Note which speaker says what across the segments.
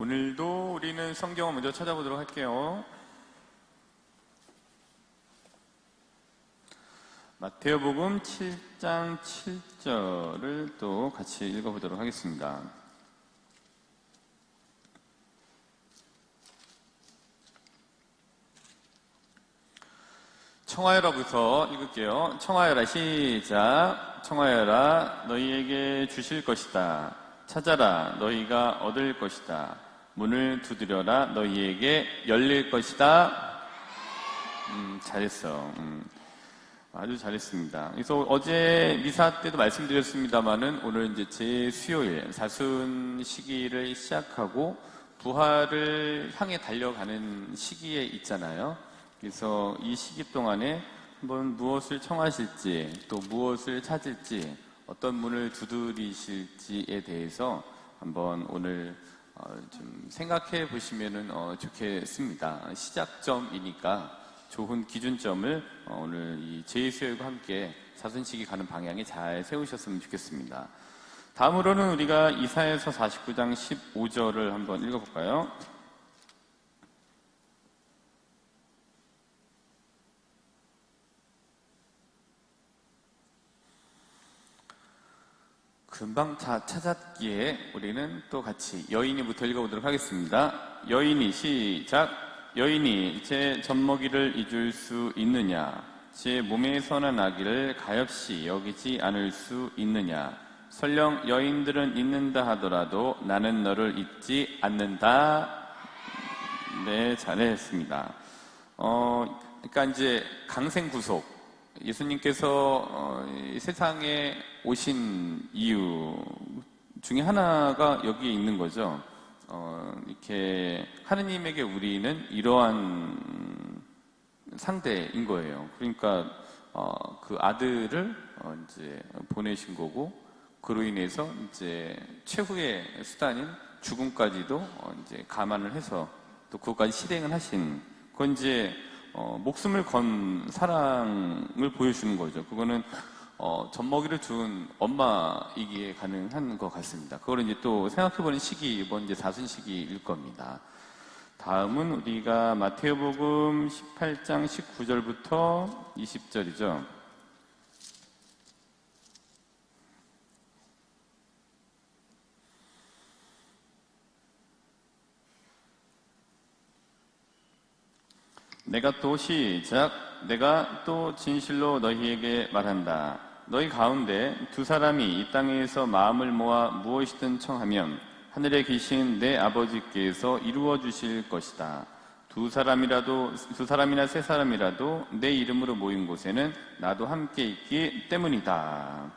Speaker 1: 오늘도 우리는 성경을 먼저 찾아보도록 할게요. 마태복음 7장 7절을 또 같이 읽어보도록 하겠습니다. 청하여라부터 읽을게요. 청하여라, 시작. 청하여라, 너희에게 주실 것이다. 찾아라, 너희가 얻을 것이다. 문을 두드려라, 너희에게 열릴 것이다. 잘했어. 아주 잘했습니다. 그래서 어제 미사 때도 말씀드렸습니다만은 오늘 이제 제 수요일 사순 시기를 시작하고 부활을 향해 달려가는 시기에 있잖아요. 그래서 이 시기 동안에 한번 무엇을 청하실지 또 무엇을 찾을지 어떤 문을 두드리실지에 대해서 한번 오늘 좀 생각해 보시면은 좋겠습니다. 시작점이니까 좋은 기준점을 오늘 이 제2수요일과 함께 사순식이 가는 방향에 잘 세우셨으면 좋겠습니다. 다음으로는 우리가 이사야서 49장 15절을 한번 읽어볼까요? 금방 다 찾았기에 우리는 또 같이 여인이부터 읽어보도록 하겠습니다. 여인이 시작. 여인이 제 젖먹이를 잊을 수 있느냐? 제 몸에 선한 아기를 가엾이 여기지 않을 수 있느냐? 설령 여인들은 잊는다 하더라도 나는 너를 잊지 않는다. 네, 잘했습니다. 그러니까 이제 강생구속. 예수님께서 세상에 오신 이유 중에 하나가 여기에 있는 거죠. 이렇게 하느님에게 우리는 이러한 상대인 거예요. 그러니까 그 아들을 이제 보내신 거고 그로 인해서 이제 최후의 수단인 죽음까지도 이제 감안을 해서 또 그것까지 실행을 하신 그건 이제 목숨을 건 사랑을 보여주는 거죠. 그거는 젖먹이를 준 엄마이기에 가능한 것 같습니다. 그걸 이제 또 생각해보는 시기, 이번 이제 사순 시기일 겁니다. 다음은 우리가 마태복음 18장 19절부터 20절이죠. 내가 또 시작. 내가 또 진실로 너희에게 말한다. 너희 가운데 두 사람이 이 땅에서 마음을 모아 무엇이든 청하면 하늘에 계신 내 아버지께서 이루어 주실 것이다. 두 사람이나 세 사람이라도 내 이름으로 모인 곳에는 나도 함께 있기 때문이다.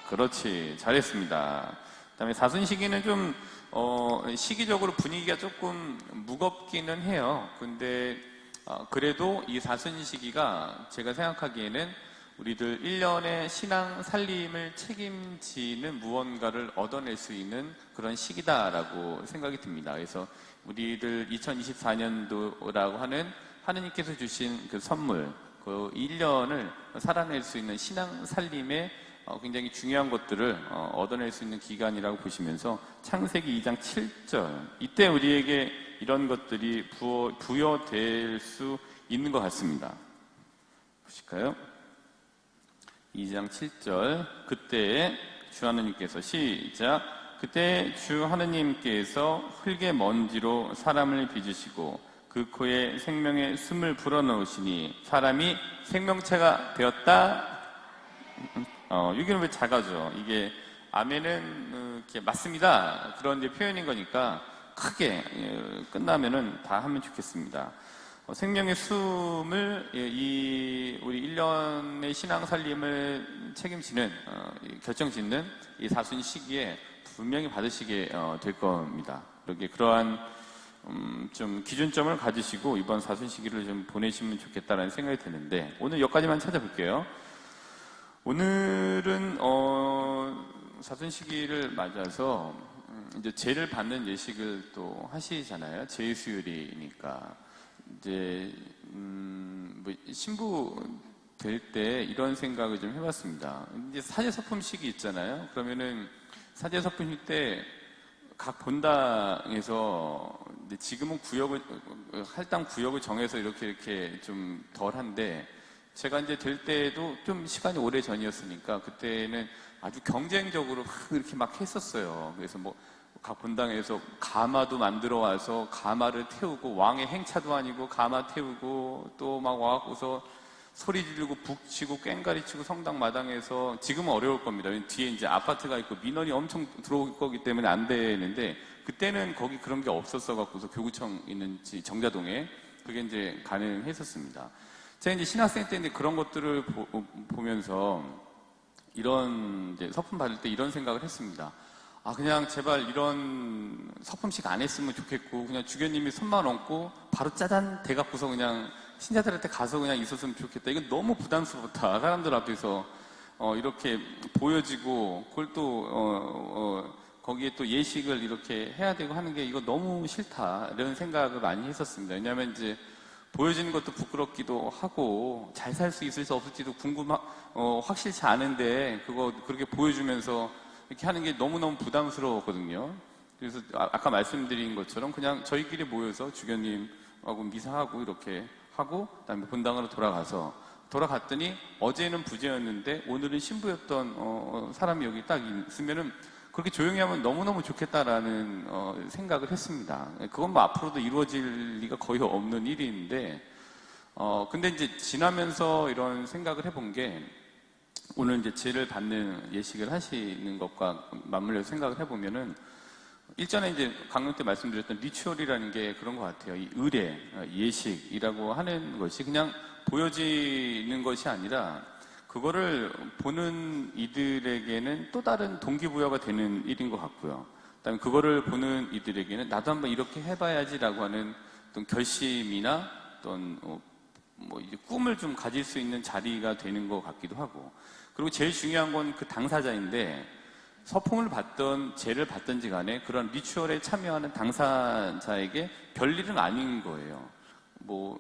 Speaker 1: 그렇지, 잘했습니다. 그다음에 사순 시기는 좀 시기적으로 분위기가 조금 무겁기는 해요. 근데 그래도 이 사순 시기가 제가 생각하기에는 우리들 1년의 신앙 살림을 책임지는 무언가를 얻어낼 수 있는 그런 시기다라고 생각이 듭니다. 그래서 우리들 2024년도라고 하는 하느님께서 주신 그 선물, 그 1년을 살아낼 수 있는 신앙 살림의 굉장히 중요한 것들을 얻어낼 수 있는 기간이라고 보시면서 창세기 2장 7절, 이때 우리에게 이런 것들이 부여될 수 있는 것 같습니다. 보실까요? 2장 7절. 그때 주 하느님께서 시작. 그때 주 하느님께서 흙의 먼지로 사람을 빚으시고 그 코에 생명의 숨을 불어넣으시니 사람이 생명체가 되었다. 여기는 왜 작아져? 이게 아멘은 이렇게 맞습니다. 그런 이제 표현인 거니까 크게 끝나면은 다 하면 좋겠습니다. 생명의 숨을 우리 1년의 신앙 살림을 책임지는 결정짓는 이 사순 시기에 분명히 받으시게 될 겁니다. 이렇게 그러한 좀 기준점을 가지시고 이번 사순 시기를 좀 보내시면 좋겠다라는 생각이 드는데 오늘 여기까지만 찾아볼게요. 오늘은 사순 시기를 맞아서 이제 제를 받는 예식을 또 하시잖아요. 제2수요일이니까 이제 뭐 신부 될 때 이런 생각을 좀 해봤습니다. 이제 사제서품 시기 있잖아요. 그러면은 사제서품 때 각 본당에서 근데 지금은 할당 구역을 정해서 이렇게 좀 덜한데 제가 이제 될 때도 좀 시간이 오래 전이었으니까 그때는 아주 경쟁적으로 이렇게 막 했었어요. 그래서 뭐 각 본당에서 가마도 만들어 와서 가마를 태우고 왕의 행차도 아니고 가마 태우고 또 막 와갖고서 소리 지르고 북치고 꽹가리 치고 성당 마당에서 지금은 어려울 겁니다. 뒤에 이제 아파트가 있고 민원이 엄청 들어올 거기 때문에 안 되는데 그때는 거기 그런 게 없었어 갖고서 교구청 있는 정자동에 그게 이제 가능했었습니다. 제가 이제 신학생 때 이제 그런 것들을 보면서 이런 이제 서품 받을 때 이런 생각을 했습니다. 아, 그냥 제발 이런 서품식 안 했으면 좋겠고, 그냥 주교님이 손만 얹고, 바로 짜잔 돼갖고서 그냥 신자들한테 가서 그냥 있었으면 좋겠다. 이건 너무 부담스럽다. 사람들 앞에서, 이렇게 보여지고, 그걸 또, 거기에 또 예식을 이렇게 해야 되고 하는 게 이거 너무 싫다. 이런 생각을 많이 했었습니다. 왜냐하면 이제, 보여지는 것도 부끄럽기도 하고, 잘 살 수 있을지 없을지도 확실치 않은데, 그거 그렇게 보여주면서, 이렇게 하는 게 너무너무 부담스러웠거든요. 그래서 아까 말씀드린 것처럼 그냥 저희끼리 모여서 주교님하고 미사하고 이렇게 하고 그다음에 본당으로 돌아갔더니 어제는 부제였는데 오늘은 신부였던 사람이 여기 딱 있으면은 그렇게 조용히 하면 너무너무 좋겠다라는 생각을 했습니다. 그건 뭐 앞으로도 이루어질 리가 거의 없는 일인데 근데 이제 지나면서 이런 생각을 해본 게 오늘 이제 제를 받는 예식을 하시는 것과 맞물려서 생각을 해보면은 일전에 이제 강론 때 말씀드렸던 리추얼이라는 게 그런 것 같아요. 이 의례, 예식이라고 하는 것이 그냥 보여지는 것이 아니라 그거를 보는 이들에게는 또 다른 동기부여가 되는 일인 것 같고요. 그다음에 그거를 보는 이들에게는 나도 한번 이렇게 해봐야지라고 하는 어떤 결심이나 어떤 뭐 이제 꿈을 좀 가질 수 있는 자리가 되는 것 같기도 하고 그리고 제일 중요한 건 그 당사자인데 서품을 받던 제를 받든지 간에 그런 리추얼에 참여하는 당사자에게 별일은 아닌 거예요. 뭐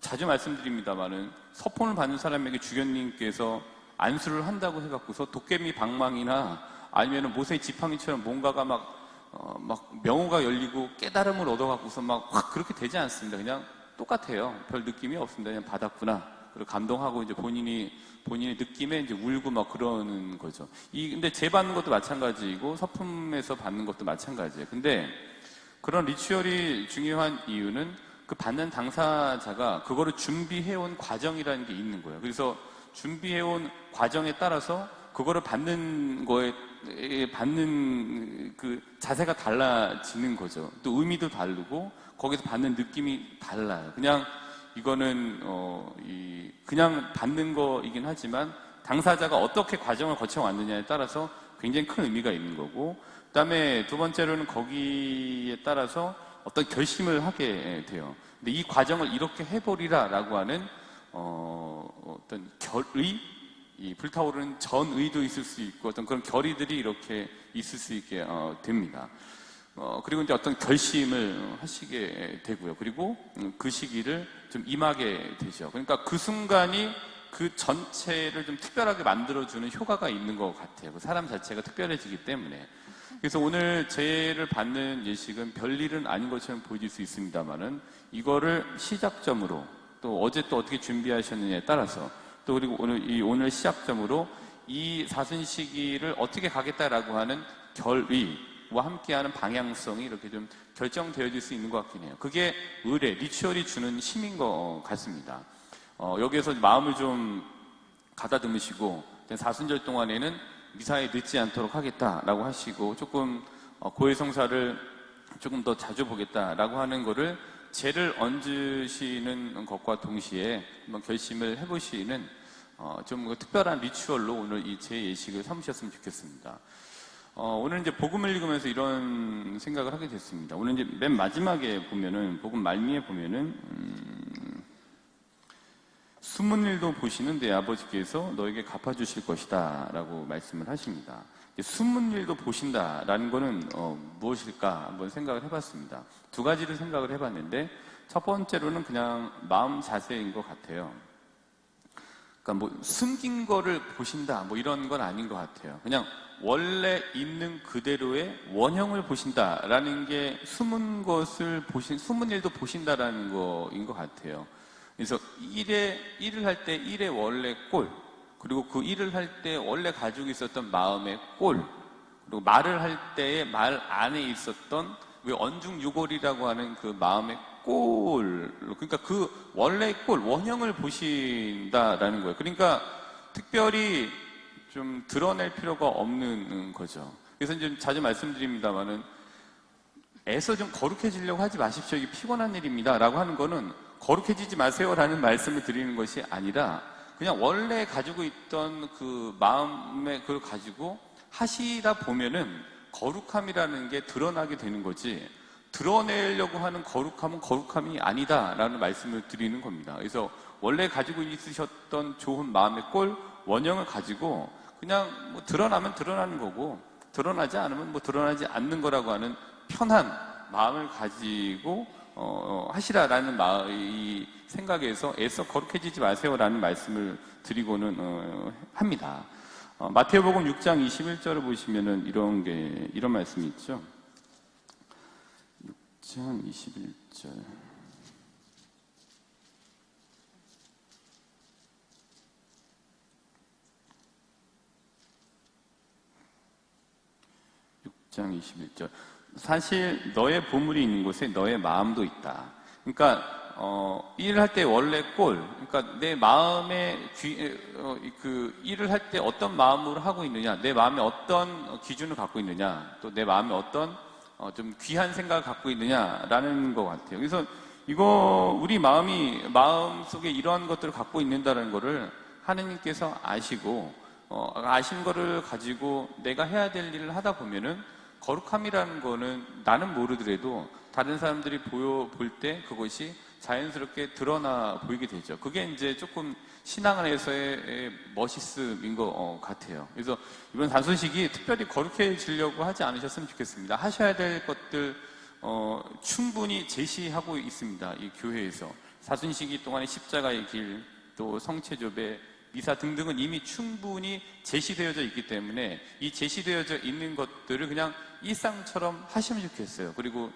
Speaker 1: 자주 말씀드립니다만은 서품을 받는 사람에게 주교님께서 안수를 한다고 해갖고서 도깨비 방망이나 아니면은 모세 지팡이처럼 뭔가가 막 명호가 열리고 깨달음을 얻어갖고서 막 확 그렇게 되지 않습니다. 그냥 똑같아요. 별 느낌이 없습니다. 그냥 받았구나. 그리고 감동하고 이제 본인의 느낌에 이제 울고 막 그러는 거죠. 근데 제 받는 것도 마찬가지이고 서품에서 받는 것도 마찬가지예요. 근데 그런 리추얼이 중요한 이유는 그 받는 당사자가 그거를 준비해온 과정이라는 게 있는 거예요. 그래서 준비해온 과정에 따라서 그거를 받는 그 자세가 달라지는 거죠. 또 의미도 다르고 거기서 받는 느낌이 달라요. 그냥 이거는 그냥 받는 거이긴 하지만 당사자가 어떻게 과정을 거쳐왔느냐에 따라서 굉장히 큰 의미가 있는 거고 그다음에 두 번째로는 거기에 따라서 어떤 결심을 하게 돼요. 근데 이 과정을 이렇게 해버리라라고 하는 어떤 결의, 이 불타오르는 전의도 있을 수 있고 어떤 그런 결의들이 이렇게 있을 수 있게 됩니다. 그리고 이제 어떤 결심을 하시게 되고요. 그리고 그 시기를 좀 임하게 되죠. 그러니까 그 순간이 그 전체를 좀 특별하게 만들어주는 효과가 있는 것 같아요. 그 사람 자체가 특별해지기 때문에. 그래서 오늘 제를 받는 예식은 별일은 아닌 것처럼 보여질 수 있습니다만은 이거를 시작점으로 또 어제 또 어떻게 준비하셨느냐에 따라서 또 그리고 오늘 시작점으로 이 사순 시기를 어떻게 가겠다라고 하는 결의와 함께하는 방향성이 이렇게 좀 결정되어질 수 있는 것 같긴 해요. 그게 의례, 리추얼이 주는 힘인 것 같습니다. 여기에서 마음을 좀 가다듬으시고 사순절 동안에는 미사에 늦지 않도록 하겠다라고 하시고 조금 고해성사를 조금 더 자주 보겠다라고 하는 거를 제를 얹으시는 것과 동시에 한번 결심을 해보시는 좀 특별한 리추얼로 오늘 이 제 예식을 삼으셨으면 좋겠습니다. 오늘 이제 복음을 읽으면서 이런 생각을 하게 됐습니다. 오늘 이제 맨 마지막에 보면은 복음 말미에 보면은 숨은 일도 보시는 내 아버지께서 너에게 갚아주실 것이다 라고 말씀을 하십니다. 숨은 일도 보신다라는 거는 무엇일까 한번 생각을 해봤습니다. 두 가지를 생각을 해봤는데 첫 번째로는 그냥 마음 자세인 것 같아요. 그러니까 뭐 숨긴 거를 보신다 뭐 이런 건 아닌 것 같아요. 그냥 원래 있는 그대로의 원형을 보신다라는 게 숨은 일도 보신다라는 거인 것 같아요. 그래서 일을 할 때 일의 원래 꼴, 그리고 그 일을 할 때 원래 가지고 있었던 마음의 꼴, 그리고 말을 할 때의 말 안에 있었던 왜 언중유골이라고 하는 그 마음의 꼴, 그러니까 그 원래의 꼴, 원형을 보신다라는 거예요. 그러니까 특별히 좀 드러낼 필요가 없는 거죠. 그래서 이제 자주 말씀드립니다만은 애써 좀 거룩해지려고 하지 마십시오. 이게 피곤한 일입니다. 라고 하는 거는 거룩해지지 마세요. 라는 말씀을 드리는 것이 아니라 그냥 원래 가지고 있던 그 마음의 그걸 가지고 하시다 보면은 거룩함이라는 게 드러나게 되는 거지 드러내려고 하는 거룩함은 거룩함이 아니다라는 말씀을 드리는 겁니다. 그래서 원래 가지고 있으셨던 좋은 마음의 꼴, 원형을 가지고 그냥 뭐 드러나면 드러나는 거고 드러나지 않으면 뭐 드러나지 않는 거라고 하는 편한 마음을 가지고 하시라라는 이 생각에서 애써 거룩해지지 마세요라는 말씀을 드리고는 합니다. 마태복음 6장 21절을 보시면은 이런 말씀이 있죠. 6장 21절. 6장 21절. 사실 너의 보물이 있는 곳에 너의 마음도 있다. 그러니까 일을 할 때 원래 꼴, 그러니까 내 마음의 일을 할 때 어떤 마음으로 하고 있느냐, 내 마음에 어떤 기준을 갖고 있느냐, 또 내 마음에 어떤 좀 귀한 생각을 갖고 있느냐라는 것 같아요. 그래서 이거 우리 마음 속에 이러한 것들을 갖고 있는다는 것을 하느님께서 아시고 아신 거를 가지고 내가 해야 될 일을 하다 보면은 거룩함이라는 거는 나는 모르더라도 다른 사람들이 볼 때 그것이 자연스럽게 드러나 보이게 되죠. 그게 이제 조금 신앙 안에서의 멋있음인 것 같아요. 그래서 이번 단순식이 특별히 거룩해지려고 하지 않으셨으면 좋겠습니다. 하셔야 될 것들 충분히 제시하고 있습니다. 이 교회에서 사순시기 동안의 십자가의 길, 또 성체조배, 미사 등등은 이미 충분히 제시되어져 있기 때문에 이 제시되어져 있는 것들을 그냥 일상처럼 하시면 좋겠어요. 그리고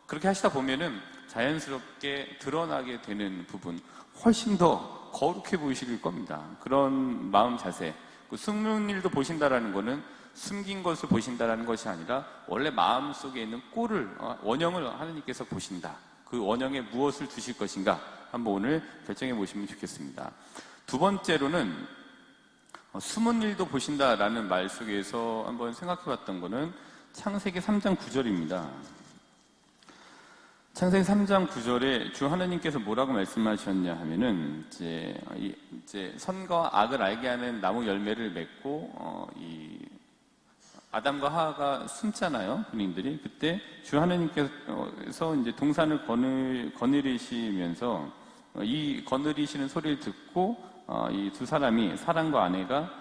Speaker 1: 그렇게 하시다 보면은 자연스럽게 드러나게 되는 부분 훨씬 더 거룩해 보이실 겁니다. 그런 마음 자세, 숨는 일도 보신다라는 거는 숨긴 것을 보신다라는 것이 아니라 원래 마음 속에 있는 꼴을 원형을 하나님께서 보신다. 그 원형에 무엇을 두실 것인가 한번 오늘 결정해 보시면 좋겠습니다. 두 번째로는 숨은 일도 보신다라는 말 속에서 한번 생각해 봤던 거는 창세기 3장 9절입니다. 창세기 3장 9절에 주 하나님께서 뭐라고 말씀하셨냐 하면은 이제 선과 악을 알게 하는 나무 열매를 맺고 이 아담과 하와가 숨잖아요, 본인들이. 그때 주 하나님께서 이제 동산을 거느리시면서 이 거느리시는 소리를 듣고 이 두 사람이 사람과 아내가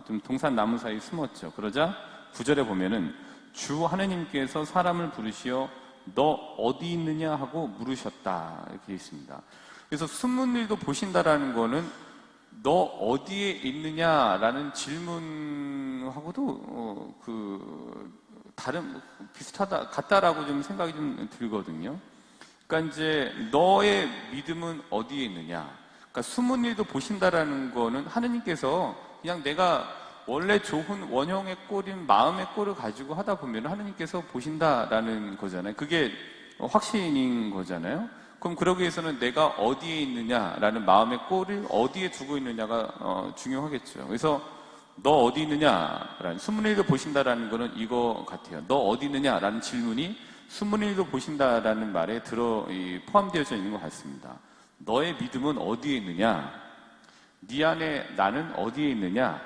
Speaker 1: 좀 동산 나무 사이에 숨었죠. 그러자 9절에 보면은 주 하나님께서 사람을 부르시어 너 어디 있느냐 하고 물으셨다 이렇게 있습니다. 그래서 숨은 일도 보신다라는 거는 너 어디에 있느냐라는 질문하고도 비슷하다 같다라고 좀 생각이 좀 들거든요. 그러니까 이제 너의 믿음은 어디에 있느냐? 그러니까 숨은 일도 보신다라는 거는 하느님께서 그냥 내가 원래 좋은 원형의 꼴인 마음의 꼴을 가지고 하다 보면 하느님께서 보신다라는 거잖아요. 그게 확신인 거잖아요. 그럼 그러기 위해서는 내가 어디에 있느냐라는 마음의 꼴을 어디에 두고 있느냐가 중요하겠죠. 그래서 너 어디 있느냐라는 숨은 일도 보신다라는 거는 이거 같아요. 너 어디 있느냐라는 질문이 숨은 일도 보신다라는 말에 포함되어져 있는 것 같습니다. 너의 믿음은 어디에 있느냐? 네 안에 나는 어디에 있느냐?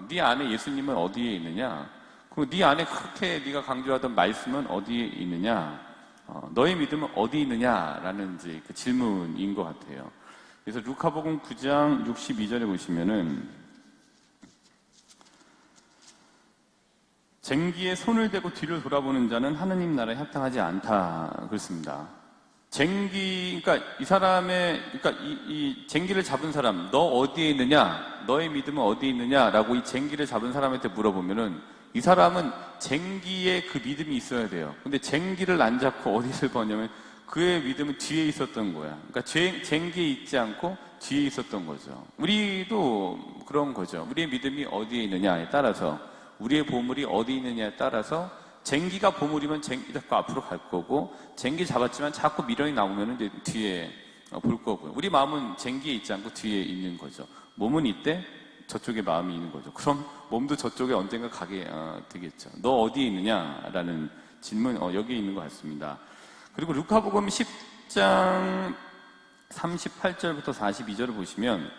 Speaker 1: 네 안에 예수님은 어디에 있느냐? 그리고 네 안에 그렇게 네가 강조하던 말씀은 어디에 있느냐? 너의 믿음은 어디에 있느냐라는 이제 그 질문인 것 같아요. 그래서 루카복음 9장 62절에 보시면은 쟁기에 손을 대고 뒤를 돌아보는 자는 하느님 나라에 합당하지 않다 그렇습니다. 그러니까 이 사람의, 그러니까 이 쟁기를 잡은 사람, 너 어디에 있느냐? 너의 믿음은 어디에 있느냐라고 이 쟁기를 잡은 사람한테 물어보면은 이 사람은 쟁기에 그 믿음이 있어야 돼요. 근데 쟁기를 안 잡고 어디를 보냐면 그의 믿음은 뒤에 있었던 거야. 그러니까 쟁기에 있지 않고 뒤에 있었던 거죠. 우리도 그런 거죠. 우리의 믿음이 어디에 있느냐에 따라서, 우리의 보물이 어디에 있느냐에 따라서 쟁기가 보물이면 쟁기 잡고 앞으로 갈 거고, 쟁기 잡았지만 자꾸 미련이 나오면 이제 뒤에 볼 거고요. 우리 마음은 쟁기에 있지 않고 뒤에 있는 거죠. 몸은 이때 저쪽에 마음이 있는 거죠. 그럼 몸도 저쪽에 언젠가 가게 되겠죠. 너 어디에 있느냐라는 질문 여기에 있는 것 같습니다. 그리고 루카복음 10장 38절부터 42절을 보시면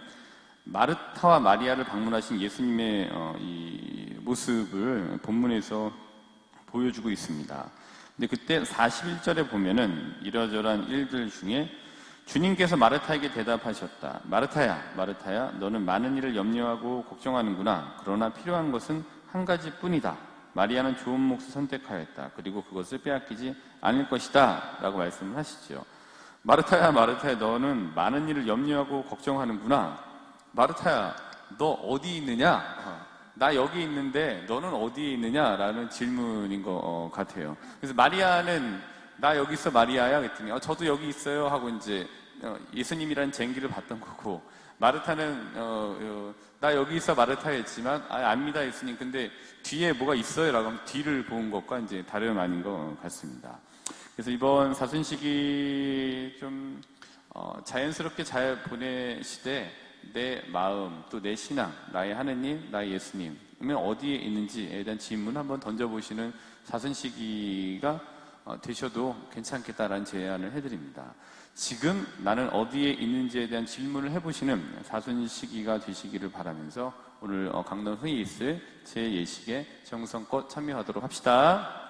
Speaker 1: 마르타와 마리아를 방문하신 예수님의 이 모습을 본문에서 보여주고 있습니다. 근데 그때 41절에 보면은 이러저러한 일들 중에 주님께서 마르타에게 대답하셨다. 마르타야, 마르타야, 너는 많은 일을 염려하고 걱정하는구나. 그러나 필요한 것은 한 가지뿐이다. 마리아는 좋은 몫을 선택하였다. 그리고 그것을 빼앗기지 않을 것이다. 라고 말씀을 하시죠. 마르타야, 마르타야, 너는 많은 일을 염려하고 걱정하는구나. 마르타야, 너 어디 있느냐? 나 여기 있는데 너는 어디에 있느냐라는 질문인 것 같아요. 그래서 마리아는 나 여기 있어 마리아야 그랬더니 저도 여기 있어요 하고 이제 예수님이라는 쟁기를 봤던 거고, 마르타는 나 여기 있어 마르타 했지만 압니다 예수님 근데 뒤에 뭐가 있어요 라고 하면 뒤를 본 것과 이제 다름 아닌 것 같습니다. 그래서 이번 사순시기 좀 자연스럽게 잘 보내시되 내 마음, 또 내 신앙, 나의 하느님, 나의 예수님은 어디에 있는지에 대한 질문 한번 던져보시는 사순시기가 되셔도 괜찮겠다라는 제안을 해드립니다. 지금 나는 어디에 있는지에 대한 질문을 해보시는 사순시기가 되시기를 바라면서 오늘 강론 회의 있을 제 예식에 정성껏 참여하도록 합시다.